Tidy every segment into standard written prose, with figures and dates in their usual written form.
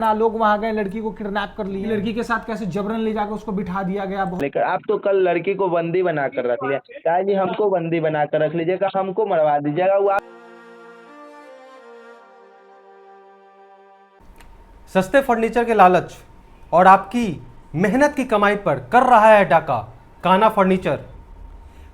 ना लोग वहां गए, लड़की को किडनैप कर लिए, लड़की के साथ कैसे जबरन ले जाकर उसको बिठा दिया गया। लेकर आप तो कल लड़की को बंदी बनाकर रख लिया, क्या जी हमको बंदी बनाकर रख लीजिएगा, हमको मरवा दीजिएगा। वो सस्ते फर्नीचर के लालच और आपकी मेहनत की कमाई पर कर रहा है डाका कान्हा फर्नीचर।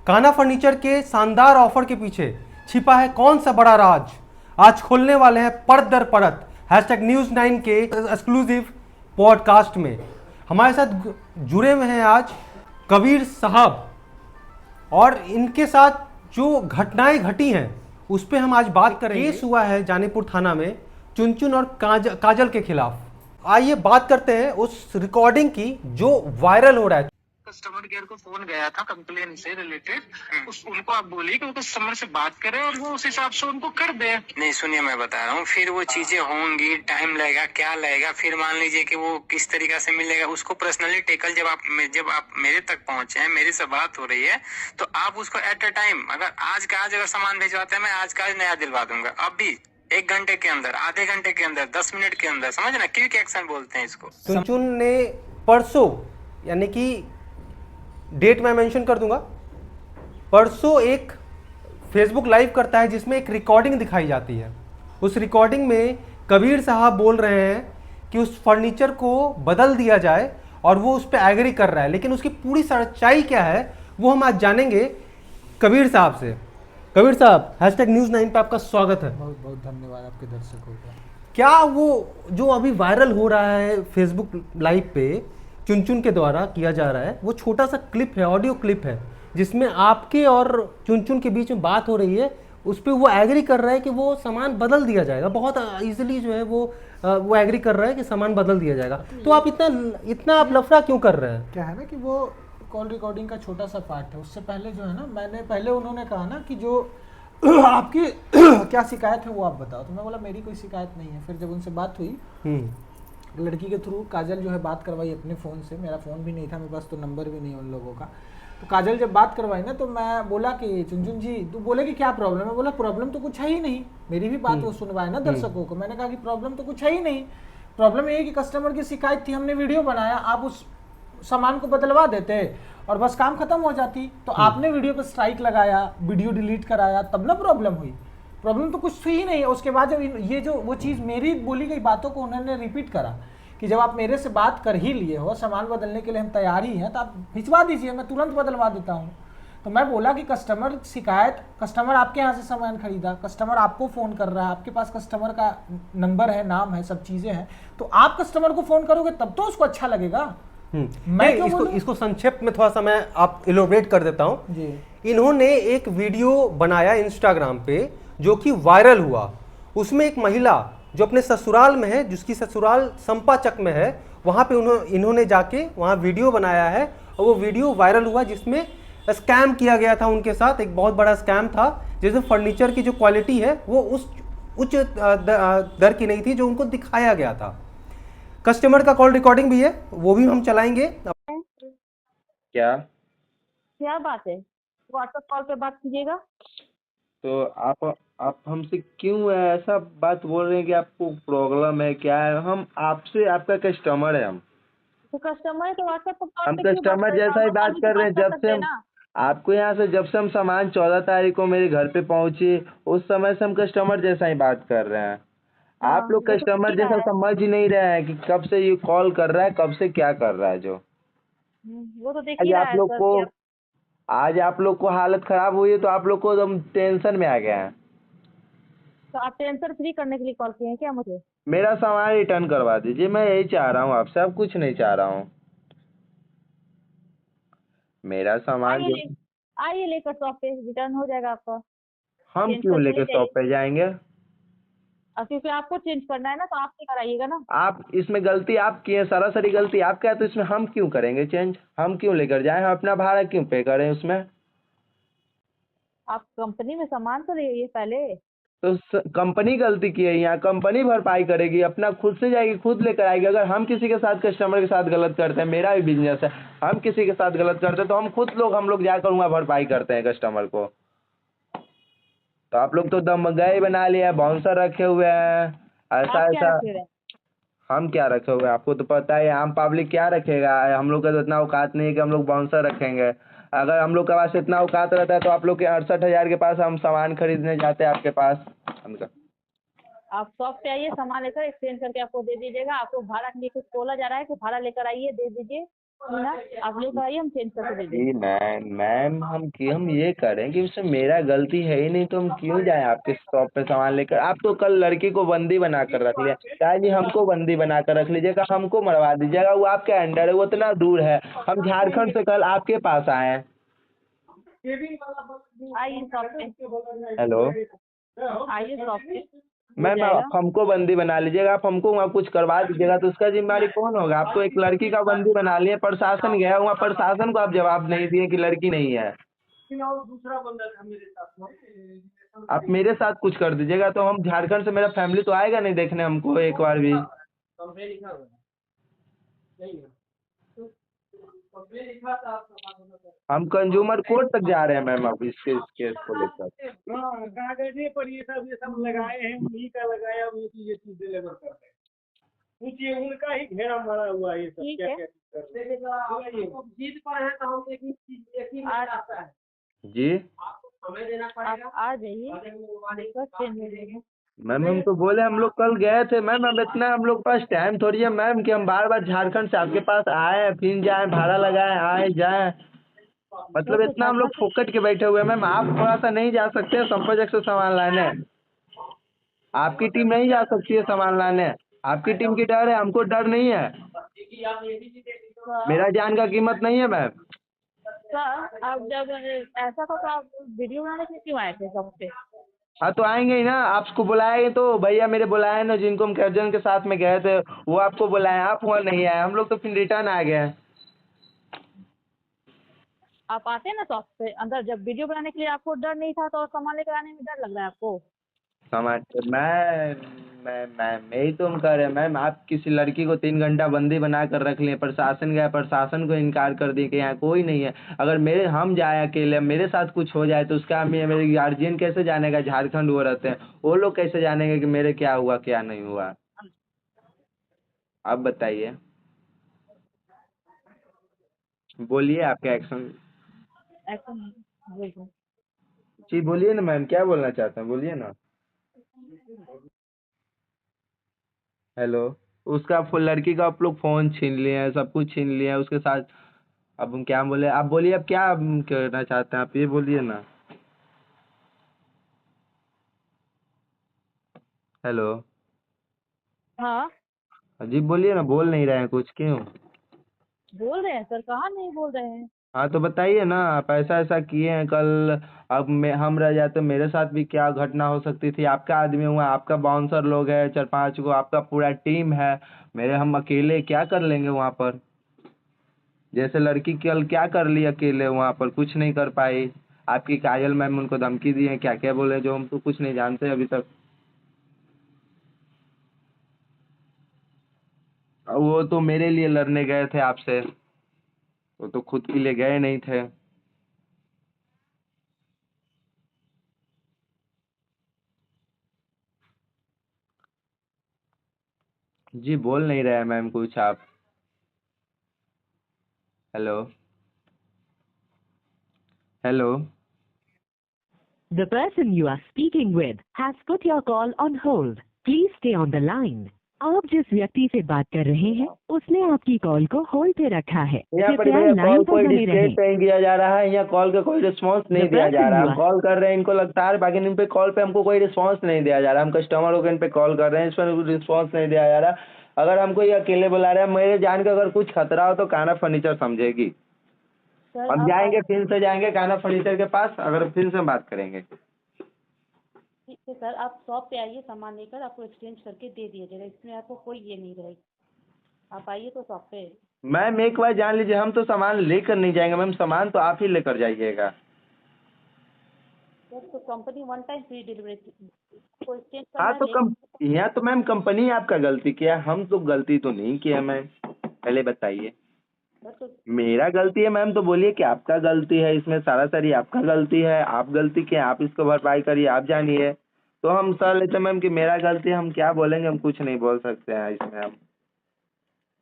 कान्हा फर्नीचर के शानदार ऑफर के पीछे छिपा है कौन सा बड़ा राज, आज खोलने वाले हैं परत दर परत #News9 के एक्सक्लूसिव पॉडकास्ट में। हमारे साथ जुड़े हुए हैं आज कबीर साहब, और इनके साथ जो घटनाएं घटी हैं उस पर हम आज बात करेंगे। केस हुआ है जानीपुर थाना में चुनचुन और काजल के खिलाफ। आइए बात करते हैं उस रिकॉर्डिंग की जो वायरल हो रहा है। कस्टमर केयर को फोन गया था कंप्लेन से रिलेटेड, उनको आप बोलिए कि वो कस्टमर से बात करें और वो उस हिसाब से उनको कर दे। नहीं सुनिए, मैं बता रहा हूँ, फिर वो चीजें होंगी, टाइम लगेगा, क्या लगेगा, फिर मान लीजिए कि वो किस तरीका से मिलेगा उसको पर्सनली टेकल। जब आप मेरे तक पहुंचे हैं, मेरे से बात हो रही है, तो आप उसको एट अ टाइम, अगर आज का आज अगर सामान भिजवाते हैं, मैं आज का आज नया दिलवा दूंगा। अभी 1 घंटे के अंदर, आधे घंटे के अंदर, 10 मिनट के अंदर, समझ ना, क्विक एक्शन बोलते हैं इसको। चुनचुन ने परसों, यानी कि डेट मैं मेंशन कर दूंगा, परसों एक फेसबुक लाइव करता है जिसमें एक रिकॉर्डिंग दिखाई जाती है। उस रिकॉर्डिंग में कबीर साहब बोल रहे हैं कि उस फर्नीचर को बदल दिया जाए और वो उस पर एग्री कर रहा है, लेकिन उसकी पूरी सच्चाई क्या है वो हम आज जानेंगे कबीर साहब से। कबीर साहब, #News9 पे आपका स्वागत है। बहुत बहुत धन्यवाद आपके दर्शकों का। क्या वो जो अभी वायरल हो रहा है फेसबुक लाइव पे चुनचुन के द्वारा किया जा रहा है, वो छोटा सा क्लिप है, ऑडियो क्लिप है, जिसमें आपके और चुनचुन के बीच में बात हो रही है, उस पर वो एग्री कर रहा है कि वो सामान बदल दिया जाएगा, बहुत इजीली जो है वो एग्री कर रहा है कि सामान बदल दिया जाएगा। तो आप इतना आप लफड़ा क्यों कर रहे हैं? क्या है ना कि वो कॉल रिकॉर्डिंग का छोटा सा पार्ट है। उससे पहले जो है ना, मैंने पहले उन्होंने कहा ना कि जो आपकी क्या शिकायत है वो आप बताओ, तो मैं बोला मेरी कोई शिकायत नहीं है। फिर जब उनसे बात हुई लड़की के थ्रू, काजल जो है बात करवाई अपने फ़ोन से, मेरा फ़ोन भी नहीं था मेरे पास, तो नंबर भी नहीं उन लोगों का। तो काजल जब बात करवाई ना, तो मैं बोला कि चुनचुन जी, तू बोले कि क्या प्रॉब्लम है? बोला प्रॉब्लम तो कुछ है ही नहीं। मेरी भी बात वो सुनवाए ना दर्शकों को। मैंने कहा कि प्रॉब्लम तो कुछ है ही नहीं, प्रॉब्लम ये है कि कस्टमर की शिकायत थी, हमने वीडियो बनाया, आप उस सामान को बदलवा देते और बस काम खत्म हो जाती। तो आपने वीडियो पर स्ट्राइक लगाया, वीडियो डिलीट कराया, तब ना प्रॉब्लम हुई। प्रॉब्लम तो कुछ थी ही नहीं। उसके बाद जब ये जो वो चीज़ मेरी बोली गई बातों को उन्होंने रिपीट करा कि जब आप मेरे से बात कर ही लिए हो, सामान बदलने के लिए हम तैयार ही हैं, तो आप भिजवा दीजिए, मैं तुरंत बदलवा देता हूँ। तो मैं बोला कि कस्टमर शिकायत, कस्टमर आपके यहाँ से सामान खरीदा, कस्टमर आपको फ़ोन कर रहा है, आपके पास कस्टमर का नंबर है, नाम है, सब चीज़ें हैं, तो आप कस्टमर को फ़ोन करोगे तब तो उसको अच्छा लगेगा। मैं इसको संक्षेप में थोड़ा सा मैं आप इलोबरेट कर देता हूँ जी। इन्होंने एक वीडियो बनाया इंस्टाग्राम पे जो कि वायरल हुआ। उसमें एक महिला जो अपने ससुराल में है, जिसकी ससुराल संपाचक में है, वहाँ पे इन्होंने जाके वहाँ वीडियो बनाया है और वो वीडियो वायरल हुआ, जिसमें स्कैम किया गया था उनके साथ। एक बहुत बड़ा स्कैम था जिसमें फर्नीचर की जो क्वालिटी है वो उस उच्च दर की नहीं थी जो उनको दिखाया गया था। कस्टमर का कॉल रिकॉर्डिंग भी है, वो भी हम चलाएंगे। क्या बात है? व्हाट्सएप कॉल पे बात कीजिएगा। तो आप हमसे क्यों ऐसा बात बोल रहे हैं कि आपको प्रॉब्लम है, क्या है? हम आपसे, आपका कस्टमर है, हम तो कस्टमर है तो व्हाट्सएप पर कॉल हम पे क्यों बात कस्टमर कर रहे हैं? जैसा ही नॉर्मल बात कॉल भी कर तो रहे हैं। बात कर जब सकते से हैं हम ना। आपको यहाँ से, जब से हम सामान 14 तारीख को मेरे घर पे पहुंचे, उस समय से हम कस्टमर जैसा ही बात कर रहे हैं। आप लोग वो तो कस्टमर ठीक जैसा है। समझ ही नहीं रहे हैं कि कब से ये कॉल कर रहा है, कब से क्या कर रहा है। जो वो तो देख आज ही रहा आप है लोग सर को कि आप आज आप लोग को हालत खराब हुई है, तो आप लोग को एकदम टेंशन में आ गया है। तो आप टेंशन फ्री करने के लिए कॉल किए हैं क्या मुझे? मेरा सामान रिटर्न करवा दीजिए, मैं यही चाह रहा हूँ आपसे, अब कुछ नहीं चाह रहा हूँ। मेरा सामान आइए जो, आइए लेकर शॉप पे, रिटर्न हो जाएगा आपका। हम चेंज क्यों करके ले लेके जाइए। शॉप पे जाएंगे? और क्योंकि आपको चेंज करना है ना, तो आप ही कराइएगा ना। आप इसमें गलती आपकी है, सरासरी गलती आपका है, तो इसमें हम क्यों करेंगे चेंज? हम क्यों लेकर जाएं? हम अपना भाड़ा क्यों पे करें उसमें? आप कंपनी में सामान तो ले पहले। तो कंपनी गलती की है, यहाँ कंपनी भरपाई करेगी, अपना खुद से जाएगी, खुद लेकर आएगी। अगर हम किसी के साथ, कस्टमर के साथ गलत करते हैं, मेरा भी बिजनेस है, हम किसी के साथ गलत करते हैं तो हम लोग जाकर वहाँ भरपाई करते हैं कस्टमर को। तो आप लोग तो दम गए बना लिया, बाउंसर रखे हुए हैं, ऐसा आप क्या ऐसा। रखे हुए हैं? हम क्या रखे हुए हैं? आपको तो पता है आम पब्लिक क्या रखेगा। हम लोग का तो इतना औकात नहीं है कि हम लोग बाउंसर रखेंगे। अगर हम लोग के पास इतना औकात रहता है तो आप लोग के 68,000 के पास हम सामान खरीदने जाते हैं आपके पास। हमका आप शॉप पे आइए, सामान लेकर एक्सचेंज करके आपको दे दीजिएगा। आपको भाड़ा के लिए कुछ बोला जा रहा है कि भाड़ा लेकर आइए, दे दीजिए ना, आप लेकर आइए, हम चेंज करके दे देंगे। जी मैम हम ये करें कि उसमें मेरा गलती है ही नहीं तो हम क्यों जाएं आपके शॉप पे सामान लेकर। आप तो कल लड़की को बंदी बना कर रख लिया, चाहे जी हमको बंदी बना कर रख लीजिएगा, हमको मरवा दीजिएगा। वो आपके अंडर है, वो इतना दूर है। हम झारखंड से कल आपके पास आए हैं। आइए शॉप पे, हेलो आइए शॉप पे, हो मैम, आप जाएगा। हमको बंदी बना लीजिएगा, आप हमको वहाँ कुछ करवा दीजिएगा तो उसका जिम्मेदारी कौन होगा? आप तो एक लड़की का बंदी बना लिए, प्रशासन गया वहाँ, प्रशासन को आप जवाब नहीं दिए कि लड़की नहीं है। आप मेरे साथ कुछ कर दीजिएगा तो हम झारखंड से, मेरा फैमिली तो आएगा नहीं देखने हमको एक बार भी। हम कंज्यूमर कोर्ट तक जा रहे हैं मैम अब इस केस को लेकर। कागजे पर ये सब लगाए हैं, उन्हीं का लगाया हुआ ये चीज डिलीवर करते हैं। पूछिए, उनका ही घेरा मारा हुआ है ये सब। ठीक क्या है। क्या चीज करते हैं। जीत पर है तो हम एक ही आता है, जी हमें देना आप पड़ेगा। आ जाइए, बस चेंज हो जाएगा। मैम, हम तो बोले हम लोग कल गए थे मैम। अब इतना हम लोग पास टाइम थोड़ी है मैम कि हम बार बार झारखंड से आपके पास आए फिर जाए, भाड़ा लगाए, आए जाए। मतलब इतना हम लोग फोकट के बैठे हुए हैं मैम। आप थोड़ा सा नहीं जा सकते संपत से सामान लाने? आपकी टीम नहीं जा सकती है सामान लाने? आपकी टीम की डर है, हमको डर नहीं है। मेरा जान का कीमत नहीं है मैम। सर, आप जब ऐसा था तो आप वीडियो बनाने के लिए क्यों आए थे शॉप पे? हाँ तो आएंगे ही ना, आपको बुलाए तो भैया मेरे बुलाए ना, जिनको हम कैजुअल के साथ में गए थे वो आपको बुलाए, आप वहाँ नहीं आए। हम लोग तो फिर रिटर्न आ गए। आप आते हैं ना शॉप पे अंदर, जब वीडियो बनाने के लिए आपको डर नहीं था तो सामान लेकर आने में डर लग रहा है आपको? मैम यही तो हम कह रहे हैं मैम। आप किसी लड़की को 3 घंटा बंदी बना कर रख लिए, प्रशासन गया, प्रशासन को इनकार कर दिए कि यहाँ कोई नहीं है। अगर हम जाए अकेले, मेरे साथ कुछ हो जाए तो उसका मेरे गार्जियन कैसे जानेगा? झारखंड वो रहते हैं, वो लोग कैसे जानेंगे कि मेरे क्या हुआ क्या नहीं हुआ? आप बताइए, बोलिए आपका एक्शन। ऐसा नहीं, बोल दो। जी बोलिए ना मैम, क्या बोलना चाहते हैं, बोलिए ना। हेलो, उसका लड़की का आप लोग फोन छीन लिए हैं, सब कुछ छीन लिए हैं उसके साथ। अब हम क्या बोले? आप बोलिए, अब क्या करना चाहते हैं आप, ये बोलिए ना। हेलो हाँ, जी बोलिए ना, बोल नहीं रहे हैं कुछ, क्यों? बोल रहे हैं सर, कहाँ नहीं बोल रहे हैं। हाँ तो बताइए ना, आप ऐसा ऐसा किए हैं कल। अब हम रह जाते, मेरे साथ भी क्या घटना हो सकती थी। आपका आदमी हुआ, आपका बाउंसर लोग है 4-5 को, आपका पूरा टीम है। हम अकेले क्या कर लेंगे वहाँ पर? जैसे लड़की कल क्या कर ली अकेले वहाँ पर, कुछ नहीं कर पाई। आपकी काजल मैम उनको धमकी दी है, क्या क्या बोले जो हम तो कुछ नहीं जानते अभी तक। वो तो मेरे लिए लड़ने गए थे आपसे, वो तो खुद के लिए गए नहीं थे। जी बोल नहीं रहे हैं मैम कुछ आप। Hello hello The person you are speaking with has put your call on hold. Please stay on the line. आप जिस व्यक्ति से बात कर रहे हैं उसने आपकी कॉल को होल्ड पे रखा है। यहाँ पर कृपया भैया लाइन कॉल पर कोई बने डिस्कनेक्ट रहें। नहीं किया जा रहा है, यहाँ कॉल का कोई रिस्पांस नहीं दिया जा रहा है। हम कॉल कर रहे हैं, इनको लगता है बाकी इन पे कॉल पे हमको कोई रिस्पांस नहीं दिया जा रहा है। हम कस्टमरों को इन पे कॉल कर रहे हैं, इस पर रिस्पांस नहीं दिया जा रहा। अगर हमको ये अकेले बुला रहे हैं, मेरे जान का अगर कुछ खतरा हो तो काना फर्नीचर समझेगी। सर हम जाएंगे, फिर से जाएंगे काना फर्नीचर के पास, अगर फिर से बात करेंगे। ठीक है सर, आप शॉप पे आइए, सामान लेकर आपको एक्सचेंज करके दे दिया जाएगा, इसमें आपको कोई ये नहीं रहेगी। आप आइए तो शॉप पे। मैम एक बार जान लीजिए, हम तो सामान लेकर नहीं जाएंगे मैम, सामान तो आप ही लेकर जाइएगा। सर तो कंपनी 1 टाइम फ्री डिलीवरी को एक्सचेंज हाँ करना तो यहाँ तो मैम कंपनी आपका गलती किया, हम तो गलती तो नहीं किया मैम, पहले बताइए। सर तो मेरा गलती है मैम तो बोलिए कि आपका गलती है, इसमें सरासरी आपका गलती है। आप गलती किए, आप इसको भरपाई करिए, आप जानिए। तो हम सह लेते मैम कि मेरा गलती है, हम क्या बोलेंगे, हम कुछ नहीं बोल सकते हैं इसमें हम।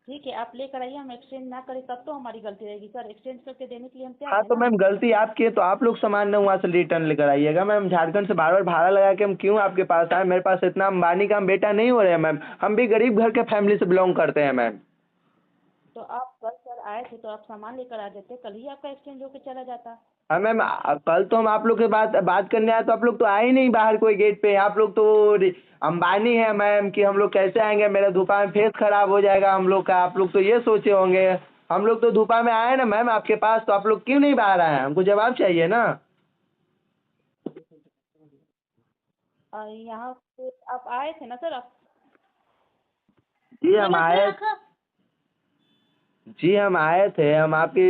ठीक है, आप लेकर आइए, हम एक्सचेंज ना करें तब तो हमारी गलती रहेगी सर। एक्सचेंज करके देने के लिए हम तैयार हाँ हैं तो ना। मैम गलती आपकी है तो आप लोग सामान ना वहाँ से रिटर्न लेकर आइएगा मैम। झारखंड से बार बार भाड़ा लगा के हम क्यों आपके पास आए? मेरे पास इतना अंबानी का हम बेटा नहीं हो रहे हैं मैम, हम भी गरीब घर के फैमिली से बिलोंग करते हैं मैम। तो आप कल सर आए थे तो आप सामान लेकर आ जाते, कल ही आपका एक्सचेंज होकर चला जाता। हाँ मैम, कल तो हम आप लोग के बात करने आए तो आप लोग तो आए ही नहीं बाहर कोई गेट पे। आप लोग तो अंबानी है मैम कि हम लोग कैसे आएंगे, मेरा धूपा में फेस खराब हो जाएगा हम लोग का। आप लोग तो ये सोचे होंगे। हम लोग तो धूपा में आए ना मैम आपके पास, तो आप लोग क्यों नहीं बाहर आए? हमको जवाब चाहिए ना। यहाँ पे आप आए थे ना सर आप? जी हम आए थे। हम आपकी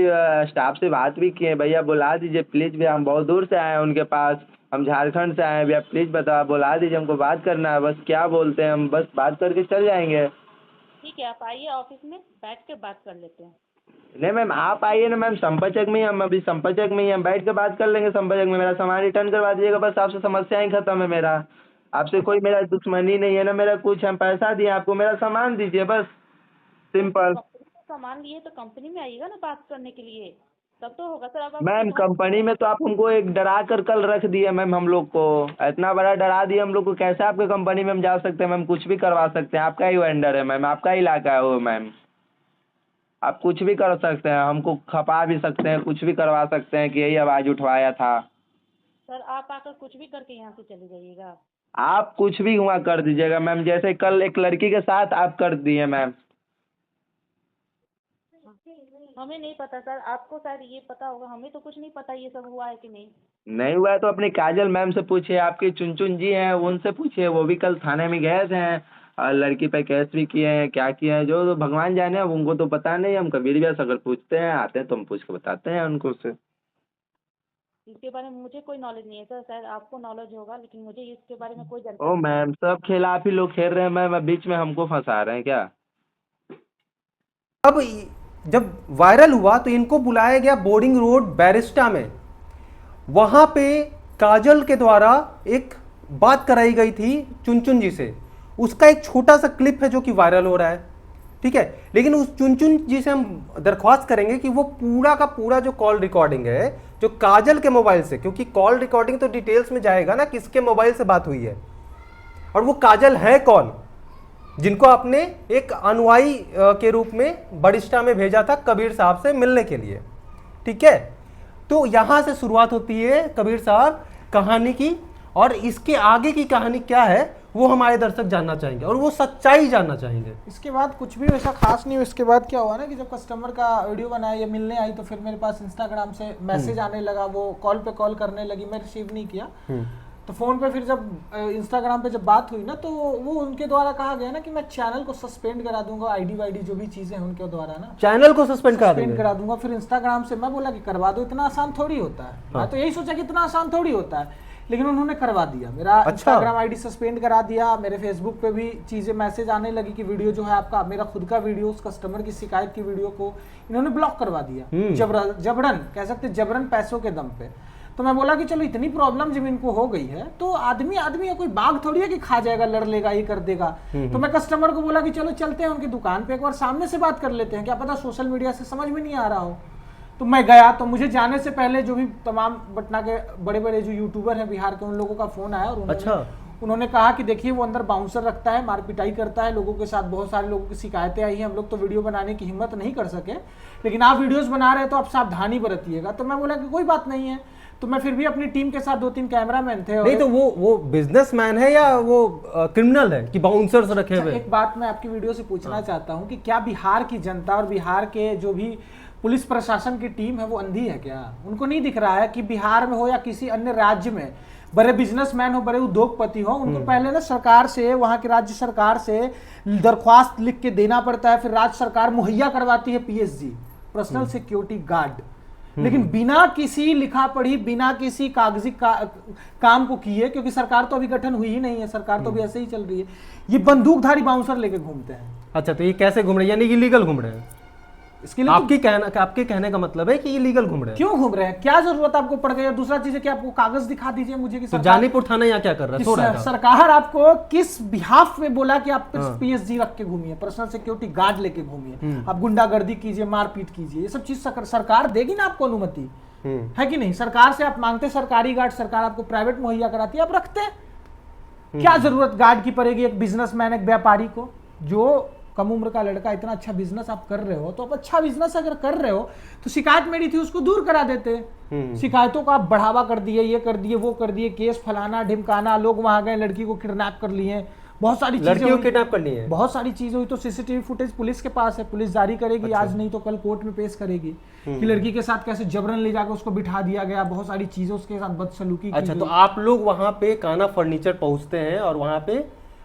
स्टाफ से बात भी किए। भैया बुला दीजिए प्लीज़ भैया, हम बहुत दूर से आए हैं उनके पास, हम झारखंड से आए हैं भैया, प्लीज़ बता बुला दीजिए, हमको बात करना है बस। क्या बोलते हैं, हम बस बात करके चल जाएंगे। ठीक है, आप आइए ऑफिस में, बैठ के बात कर लेते हैं। नहीं मैम आप आइए ना मैम, संपचक में ही हम अभी संपचक में ही हम बैठ के बात कर लेंगे। संपचक में मेरा सामान रिटर्न करवा दीजिएगा बस, आपसे समस्या ही खत्म है मेरा। आपसे कोई मेरा दुश्मनी नहीं है ना मेरा कुछ। हम पैसा दिए आपको, मेरा सामान दीजिए बस, सिंपल। कंपनी से सामान लिए तो कंपनी में आइएगा ना बात करने के लिए, तब तो होगा सर। अब मैम कंपनी में तो आप हमको एक डरा कर कल रख दिए मैम, हम लोग को इतना बड़ा डरा दिया हम लोग को। कैसे आपके कंपनी में हम जा सकते हैं मैम? कुछ भी करवा सकते हैं, आपका ही वेंडर है मैम, आपका ही इलाका है वो मैम। आप कुछ भी कर सकते हैं, हमको खपा भी सकते हैं, कुछ भी करवा सकते हैं कि यही आवाज़ उठवाया था। सर आप आकर कुछ भी करके यहाँ से चले जाइएगा। आप कुछ भी हुआ कर दीजिएगा मैम, जैसे कल एक लड़की के साथ आप कर दिए मैम। हमें नहीं पता सर, आपको शायद ये पता होगा, हमें तो कुछ नहीं पता ये सब हुआ है कि नहीं। नहीं हुआ है तो अपनी काजल मैम से पूछिए, आपकी चुनचुन जी हैं उनसे पूछिए, वो भी कल थाने में गए थे और लड़की पे केस भी किए हैं, क्या किए हैं जो तो भगवान जाने, अब उनको तो पता नहीं। हम कबीर व्यास अगर पूछते हैं आते हैं तो हम पूछ के बताते हैं उनको से। इसके बारे में मुझे कोई नॉलेज नहीं है सर, शायद आपको नॉलेज होगा, लेकिन मुझे इसके बारे में कोई जानकारी ओ मैम सब खेल आप ही लोग खेल रहे हैं मैम, अब बीच में हमको फंसा रहे हैं क्या? अब जब वायरल हुआ तो इनको बुलाया गया बोर्डिंग रोड बैरिस्टा में। वहां पे काजल के द्वारा एक बात कराई गई थी चुनचुन जी से, उसका एक छोटा सा क्लिप है जो कि वायरल हो रहा है, ठीक है। लेकिन उस चुनचुन जी से हम दरख्वास्त करेंगे कि वो पूरा का पूरा जो कॉल रिकॉर्डिंग है जो काजल के मोबाइल से, क्योंकि कॉल रिकॉर्डिंग तो डिटेल्स में जाएगा ना किसके मोबाइल से बात हुई है और वो काजल है कौन, जिनको आपने एक अनुयायी के रूप में बरिस्टा में भेजा था कबीर साहब से मिलने के लिए, ठीक है। तो यहां से शुरुआत होती है कबीर साहब कहानी की, और इसके आगे की कहानी क्या है वो हमारे दर्शक जानना चाहेंगे और वो सच्चाई जानना चाहेंगे। इसके बाद कुछ भी वैसा खास नहीं। इसके बाद क्या हुआ ना कि जब कस्टमर का वीडियो बनाया या मिलने आई तो फिर मेरे पास इंस्टाग्राम से मैसेज आने लगा, वो कॉल पे कॉल करने लगी, मैं रिसीव नहीं किया। तो फोन पे फिर जब इंस्टाग्राम पे जब बात हुई ना तो वो उनके द्वारा कहा गया ना कि मैं चैनल को सस्पेंड करा दूंगा, आईडी वाईडी जो भी चीजें हैं उनके द्वारा ना चैनल को सस्पेंड करा दूंगा। फिर इंस्टाग्राम से मैं बोला कि करवा दो, इतना आसान थोड़ी होता है। मैं तो यही सोचा कि इतना आसान थोड़ी होता है, लेकिन उन्होंने करवा दिया। मेरा इंस्टाग्राम आईडी सस्पेंड करा दिया, मेरे फेसबुक पे भी चीजें मैसेज आने लगी कि वीडियो जो है आपका, मेरा खुद का वीडियो उस कस्टमर की शिकायत की वीडियो को इन्होंने ब्लॉक करवा दिया। जबरन कह सकते, जबरन पैसों के दम पे। तो मैं बोला कि चलो इतनी प्रॉब्लम जब इनको हो गई है तो आदमी है, कोई बाघ थोड़ी है कि खा जाएगा, लड़ लेगा, ये कर देगा। तो मैं कस्टमर को बोला कि चलो चलते हैं उनकी दुकान पे, एक बार सामने से बात कर लेते हैं, क्या पता सोशल मीडिया से समझ में नहीं आ रहा हो। तो मैं गया, तो मुझे जाने से पहले जो भी तमाम पटना के बड़े बड़े जो यूट्यूबर हैं बिहार के, उन लोगों का फोन आया और उन्होंने कहा कि देखिए वो अंदर बाउंसर रखता है, मार पिटाई करता है लोगों के साथ, बहुत सारे लोगों की शिकायतें आई हैं, हम लोग तो वीडियो बनाने की हिम्मत नहीं कर सके, लेकिन आप वीडियोस बना रहे हैं तो आप सावधानी बरतिएगा। तो मैं बोला कि कोई बात नहीं है। तो मैं फिर भी अपनी टीम के साथ 2-3 कैमरामैन थे। नहीं तो वो बिजनेसमैन है या वो क्रिमिनल है कि बाउंसर्स रखे हुए? एक बात मैं आपकी वीडियो से पूछना चाहता हूं कि क्या बिहार की जनता और बिहार के जो भी पुलिस प्रशासन की टीम है वो अंधी है क्या? उनको नहीं दिख रहा है कि बिहार में हो या किसी अन्य राज्य में बड़े बिजनेसमैन हो, बड़े उद्योगपति हो, उनको पहले ना सरकार से, वहां की राज्य सरकार से दरख्वास्त लिख के देना पड़ता है, फिर राज्य सरकार मुहैया करवाती है PSG, पर्सनल सिक्योरिटी गार्ड। लेकिन बिना किसी लिखा पढ़ी, बिना किसी कागजी काम को किए, क्योंकि सरकार तो अभी गठन हुई ही नहीं है, सरकार तो अभी ऐसे ही चल रही है, ये बंदूकधारी बाउंसर लेके घूमते हैं। अच्छा, तो ये कैसे घूम रहे हैं, यानी इलीगल घूम रहे हैं? इसके लिए आपके कहने का मतलब है कि ये लीगल घूम रहे हैं। क्यों घूम रहे हैं, क्या जरूरत आपको पड़ गई? और दूसरा चीज है कि आपको कागज दिखा दीजिए मुझे कि तो जानीपुर थाना यहाँ क्या कर रहा है? सो रहा था। सरकार आपको किस बिहाफ में बोला कि आप PSG रख के घूमिए, पर्सनल सिक्योरिटी गार्ड लेके घूमिए, आप गुंडागर्दी कीजिए, मारपीट कीजिए, ये सब चीज सरकार देगी ना आपको अनुमति, है कि नहीं? सरकार से आप मांगते सरकारी गार्ड, सरकार आपको प्राइवेट मुहैया कराती है, आप रखते। क्या जरूरत गार्ड की पड़ेगी एक बिजनेसमैन, एक व्यापारी को? जो कम उम्र का लड़का, इतना अच्छा बिजनेस आप कर रहे हो, तो आप अच्छा बिजनेस अगर कर रहे हो तो शिकायत मेरी थी उसको दूर करा देते। शिकायतों को आप बढ़ावा कर दिए, ये कर दिए, वो कर दिए, केस फलाना ढिमकाना, लोग वहां गए लड़की को किडनैप कर लिए, बहुत सारी चीजें, लड़कियों को किडनैप कर लिए, बहुत सारी चीजें हुई। तो CCTV फुटेज पुलिस के पास है, पुलिस जारी करेगी, आज नहीं तो कल कोर्ट में पेश करेगी कि लड़की के साथ कैसे जबरन ले जाकर उसको बिठा दिया गया, बहुत सारी चीजें उसके साथ बदसलूकी की अच्छा, गई। तो आप लोग वहां पे काना फर्नीचर पहुंचते हैं और वहां पे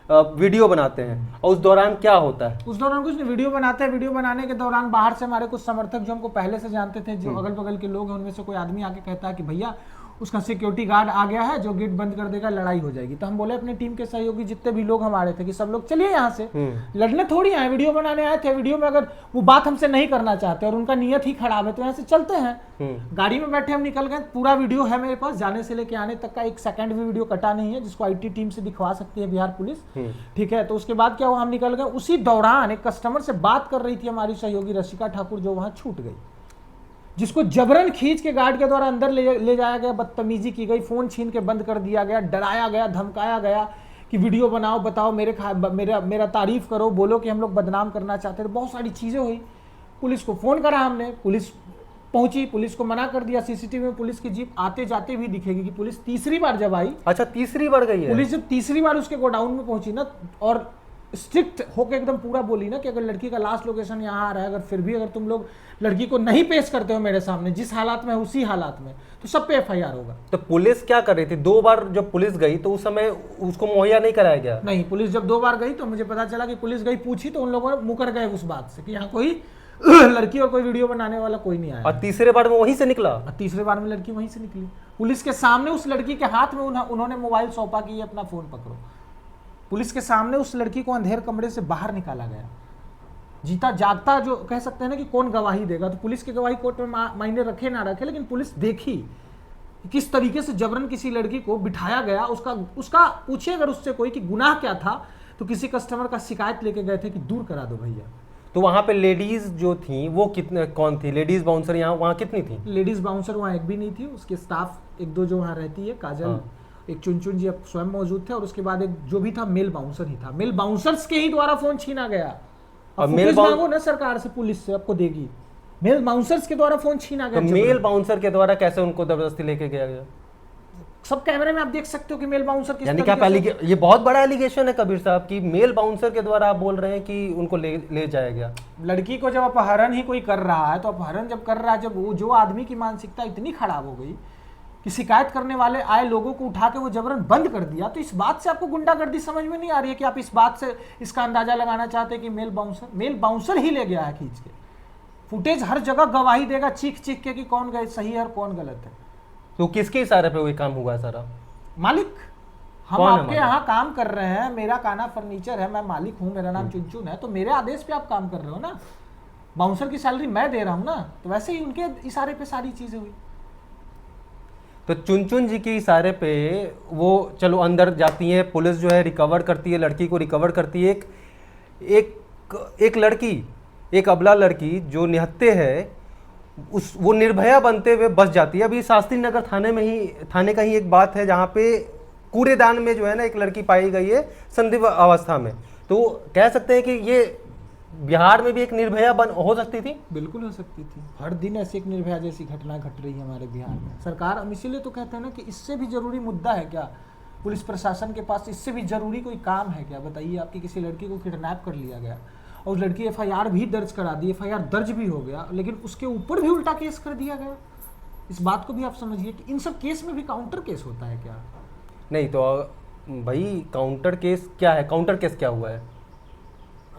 वीडियो बनाते हैं, और उस दौरान क्या होता है? उस दौरान कुछ नहीं, वीडियो बनाते हैं। वीडियो बनाने के दौरान बाहर से हमारे कुछ समर्थक जो हमको पहले से जानते थे, जो अगल बगल के लोग हैं, उनमें से कोई आदमी आके कहता है कि भैया उसका सिक्योरिटी गार्ड आ गया है जो गेट बंद कर देगा, लड़ाई हो जाएगी। तो हम बोले अपनी टीम के सहयोगी जितने भी लोग हमारे थे कि सब लोग चलिए यहाँ से, लड़ने थोड़ी आए, वीडियो बनाने आए थे। वीडियो में अगर वो बात हमसे नहीं करना चाहते और उनका नियत ही खराब है तो यहाँ से चलते हैं। गाड़ी में बैठे हम निकल गए, पूरा वीडियो है मेरे पास, जाने से लेके आने तक का, एक सेकंड भी वीडियो कटा नहीं है, जिसको IT टीम से दिखवा सकती है बिहार पुलिस, ठीक है। तो उसके बाद क्या हुआ, हम निकल गए। उसी दौरान एक कस्टमर से बात कर रही थी हमारी सहयोगी रसिका ठाकुर, जो वहां छूट गई, जिसको जबरन खींच के गार्ड के द्वारा अंदर ले जाया गया, बदतमीजी की गई, फोन छीन के बंद कर दिया गया, डराया गया, धमकाया गया कि वीडियो बनाओ, बताओ, मेरा तारीफ करो, बोलो कि हम लोग बदनाम करना चाहते थे। बहुत सारी चीजें हुई। पुलिस को फोन करा हमने, पुलिस पहुंची, पुलिस को मना कर दिया। CCTV में पुलिस की जीप आते जाते भी दिखेगी कि पुलिस तीसरी बार जब आई, अच्छा, तीसरी बार गई है पुलिस जब तीसरी बार उसके गोडाउन में पहुंची ना, और स्ट्रिक्ट होकर एकदम पूरा बोली ना कि अगर लड़की का लास्ट लोकेशन यहाँ आ रहा है, अगर फिर भी अगर तुम लोग लड़की को नहीं पेश करते हो मेरे सामने, जिस हालात में है उसी हालात में, तो सब पे FIR होगा। तो पुलिस क्या कर रही थी? 2 बार जब पुलिस गई तो उस समय उसको मुहैया नहीं कराया गया? नहीं, पुलिस जब 2 बार गई तो मुझे पता चला कि पुलिस गई, पूछी तो उन लोगों ने मुकर गए उस बात से कि यहाँ कोई लड़की और कोई वीडियो बनाने वाला कोई नहीं आया। और तीसरे बार में वहीं से निकला? तीसरे बार में लड़की वहीं से निकली, पुलिस के सामने उस लड़की के हाथ में उन्होंने मोबाइल सौंपा कि ये अपना फोन पकड़ो। पुलिस के सामने उस लड़की को अंधेर कमरे से बाहर निकाला गया। जीता जागता जो कह सकते हैं ना कि कौन गवाही देगा, तो पुलिस की गवाही कोर्ट में मायने रखे ना रखे, लेकिन पुलिस देखी किस तरीके से जबरन किसी लड़की को बिठाया गया। उसका पूछिए अगर उससे कोई कि गुनाह क्या था, तो किसी कस्टमर का शिकायत लेके गए थे कि दूर करा दो भैया। तो वहां पे लेडीज जो थी वो कौन थी? लेडीज बाउंसर यहाँ वहाँ कितनी थी? लेडीज बाउंसर वहाँ एक भी नहीं थी। उसके स्टाफ 1-2 जो वहाँ रहती है, काजल, एक चुनचुन जी स्वयं मौजूद थे, और उसके बाद एक जो भी था मेल बाउंसर ही था। मेल बाउंसर्स के ही द्वारा फोन छीना गया। अब मेल मांगो ना सरकार से, पुलिस से, आपको देगी। मेल बाउंसर्स के द्वारा फोन छीना गया। तो मेल बाउंसर के द्वारा कैसे उनको जबरदस्ती लेके गया गया? सब कैमरे में आप देख सकते हो कि मेल बाउंसर किस यानी क्या ये बहुत बड़ा एलिगेशन है कबीर साहब की, मेल बाउंसर के द्वारा आप बोल रहे हैं कि उनको ले जाया गया। लड़की को जब अपहरण ही कोई कर रहा है, तो अपहरण जब कर रहा है, जब वो जो आदमी की मानसिकता इतनी खराब हो गई कि शिकायत करने वाले आए लोगों को उठा के वो जबरन बंद कर दिया, तो इस बात से आपको गुंडागर्दी समझ में नहीं आ रही है कि आप इस बात से इसका अंदाजा लगाना चाहते हैं कि मेल बाउंसर ही ले गया है खींच के। फुटेज हर जगह गवाही देगा चीख चीख के कि कौन गए सही है और कौन गलत है। तो किसके इशारे पे वो काम हुआ है सारा? मालिक, हम आपके यहाँ काम कर रहे हैं, मेरा काना फर्नीचर है, मैं मालिक हूँ, मेरा नाम चुनचुन है, तो मेरे आदेश पे आप काम कर रहे हो ना। बाउंसर की सैलरी मैं दे रहा हूँ ना, तो वैसे ही उनके इशारे पे सारी चीजें हुई। तो चुनचुन जी के इशारे पे वो चलो अंदर जाती है, पुलिस जो है रिकवर करती है, लड़की को रिकवर करती है। एक लड़की, एक अबला लड़की जो निहत्थे है, वो निर्भया बनते हुए बच जाती है। अभी शास्त्री नगर थाने का ही एक बात है जहाँ पे कूड़ेदान में जो है ना एक लड़की पाई गई है संदिग्ध अवस्था में। तो कह सकते हैं कि ये बिहार में भी एक निर्भया हो सकती थी? बिल्कुल हो सकती थी। हर दिन ऐसी एक निर्भया जैसी घटना घट रही है हमारे बिहार में। सरकार, हम इसीलिए तो कहते हैं ना कि इससे भी जरूरी मुद्दा है क्या पुलिस प्रशासन के पास? इससे भी जरूरी कोई काम है क्या? बताइए, आपकी किसी लड़की को किडनैप कर लिया गया और लड़की FIR भी दर्ज करा दी, FIR दर्ज भी हो गया, लेकिन उसके ऊपर भी उल्टा केस कर दिया गया। इस बात को भी आप समझिए कि इन सब केस में भी काउंटर केस होता है क्या? नहीं तो भाई काउंटर केस क्या है? काउंटर केस क्या हुआ है?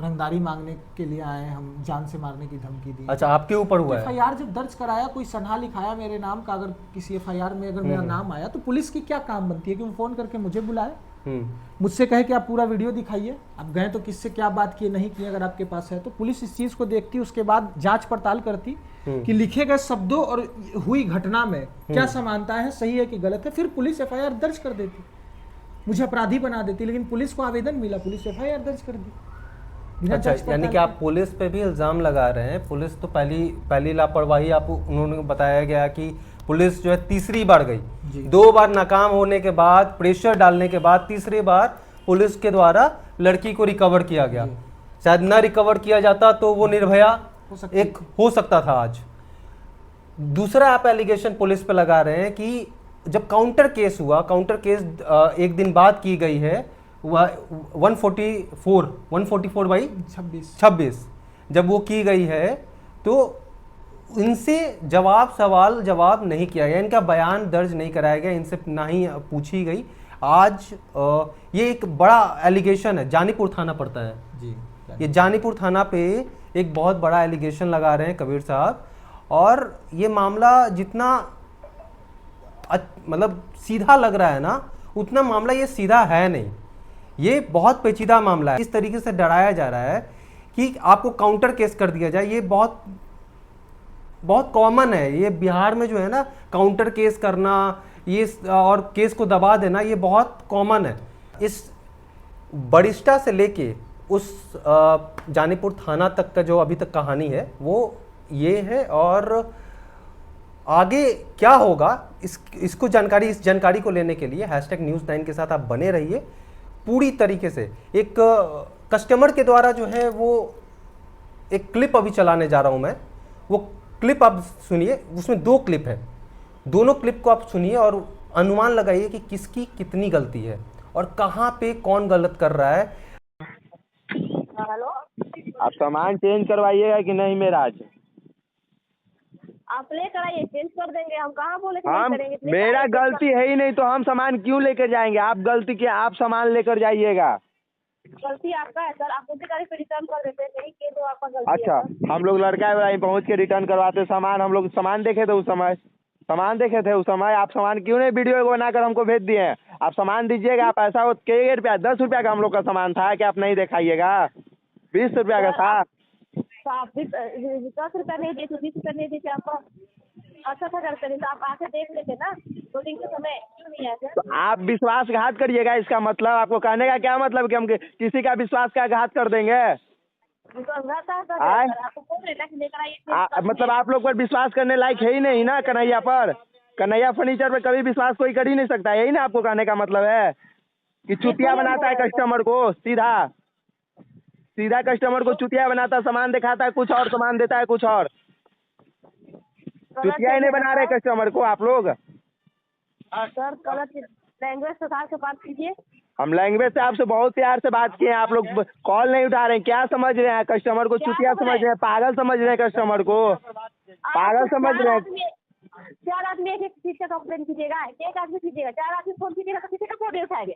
रंगदारी मांगने के लिए आए हम, जान से मारने की धमकी दी। अच्छा, आपके ऊपर हुआ है? FIR जब दर्ज कराया, कोई सनहा लिखाया मेरे नाम का, अगर किसी FIR में अगर मेरा नाम आया, तो पुलिस की क्या काम बनती है कि वो फोन करके मुझे बुलाए? मुझसे कहे कि आप पूरा वीडियो दिखाइए, आप गए तो किससे क्या बात किए नहीं किए, अगर आपके पास है तो पुलिस इस चीज़ को देखती, उसके बाद जांच पड़ताल करती कि लिखे गए शब्दों और हुई घटना में क्या समानता है, सही है कि गलत है, फिर पुलिस एफआईआर दर्ज कर देती, मुझे अपराधी बना देती। लेकिन पुलिस को आवेदन मिला, पुलिस एफआईआर दर्ज कर दी। अच्छा, यानी कि आप पुलिस पे भी इल्ज़ाम लगा रहे हैं। पुलिस तो पहली लापरवाही आप उन्होंने बताया गया कि पुलिस जो है तीसरी बार गई, 2 बार नाकाम होने के बाद, प्रेशर डालने के बाद तीसरी बार पुलिस के द्वारा लड़की को रिकवर किया गया। शायद ना रिकवर किया जाता तो वो निर्भया हो सकता था आज। दूसरा आप एलिगेशन पुलिस पे लगा रहे हैं कि जब काउंटर केस हुआ, काउंटर केस एक दिन बाद की गई है, 144/26 जब वो की गई है तो इनसे जवाब नहीं किया गया, इनका बयान दर्ज नहीं कराया गया, इनसे ना ही पूछी गई। आज ये एक बड़ा एलिगेशन है, जानीपुर थाना पड़ता है जी, ये जानीपुर थाना पे एक बहुत बड़ा एलिगेशन लगा रहे हैं कबीर साहब। और ये मामला जितना मतलब सीधा लग रहा है ना, उतना मामला ये सीधा है नहीं, ये बहुत पेचीदा मामला है। इस तरीके से डराया जा रहा है कि आपको काउंटर केस कर दिया जाए, ये बहुत कॉमन है। ये बिहार में जो है ना, काउंटर केस करना ये और केस को दबा देना, ये बहुत कॉमन है। इस बरिष्ठा से लेके उस जानीपुर थाना तक का जो अभी तक कहानी है वो ये है। और आगे क्या होगा इस जानकारी को लेने के लिए #News9 के साथ आप बने रहिए पूरी तरीके से। एक कस्टमर के द्वारा जो है वो एक क्लिप अभी चलाने जा रहा हूं मैं, वो क्लिप आप सुनिए, उसमें 2 क्लिप है, दोनों क्लिप को आप सुनिए और अनुमान लगाइए कि किसकी कितनी गलती है और कहां पे कौन गलत कर रहा है। हेलो, आप सामान चेंज करवाइएगा कि नहीं मेरा आज? आप लेकर आइए, चेंज कर देंगे। हम कहाँ बोले कि नहीं हम करेंगे? मेरा गलती है ही नहीं तो हम सामान क्यों लेकर जाएंगे? आप गलती किए, आप सामान लेकर जाइएगा। गलती आपका है सर, आप उसी गाड़ी पे रिटर्न कर देते हैं, नहीं किए तो आपका गलती अच्छा, है सर। हम लोग लड़का वहीं पहुँच के रिटर्न करवाते सामान। हम लोग सामान देखे थे उस समय, आप सामान क्यों नहीं वीडियो बनाकर हमको भेज दिए? आप सामान दीजिएगा। आप ऐसा हो के रुपया, 10 रुपया का हम लोग का सामान था कि आप नहीं दिखाइएगा? 20 रुपया का था। तो आप 10 रुपया नहीं देते, 20 रुपया नहीं देते, आपको अच्छा था करते नहीं तो आप आके देख लेते ना शूटिंग के समय, क्यों नहीं आते? तो आप विश्वासघात करिएगा, इसका मतलब आपको कहने का क्या मतलब कि हम किसी का विश्वास का घात कर देंगे? आपको बोल रहे ना कि लेकर आइए। मतलब आप लोग पर विश्वास करने लायक है ही नहीं ना कन्हैया पर। कन्हैया फर्नीचर पर कभी विश्वास कोई कर ही नहीं सकता, यही ना आपको कहने का मतलब है कि चुतिया बनाता है कस्टमर को, सीधा कस्टमर को चुतिया बनाता, सामान दिखाता है कुछ और, सामान देता है कुछ और। चुतिया ही नहीं बना रहे कस्टमर को आप लोग। सर गलत लैंग्वेज से बात कीजिए। हम लैंग्वेज से आपसे बहुत प्यार से बात किए हैं, आप लोग कॉल नहीं उठा रहे हैं। क्या समझ रहे हैं? कस्टमर को चुतिया समझ रहे हैं, पागल समझ रहे हैं, कस्टमर को पागल समझ रहे हैं। 4 आदमी एक चीज का कंप्लेन कीजिएगा, एक आदमी कीजिएगा, 4 आदमी फोन कीजिएगा तो किसी का फोन नहीं उठाएंगे।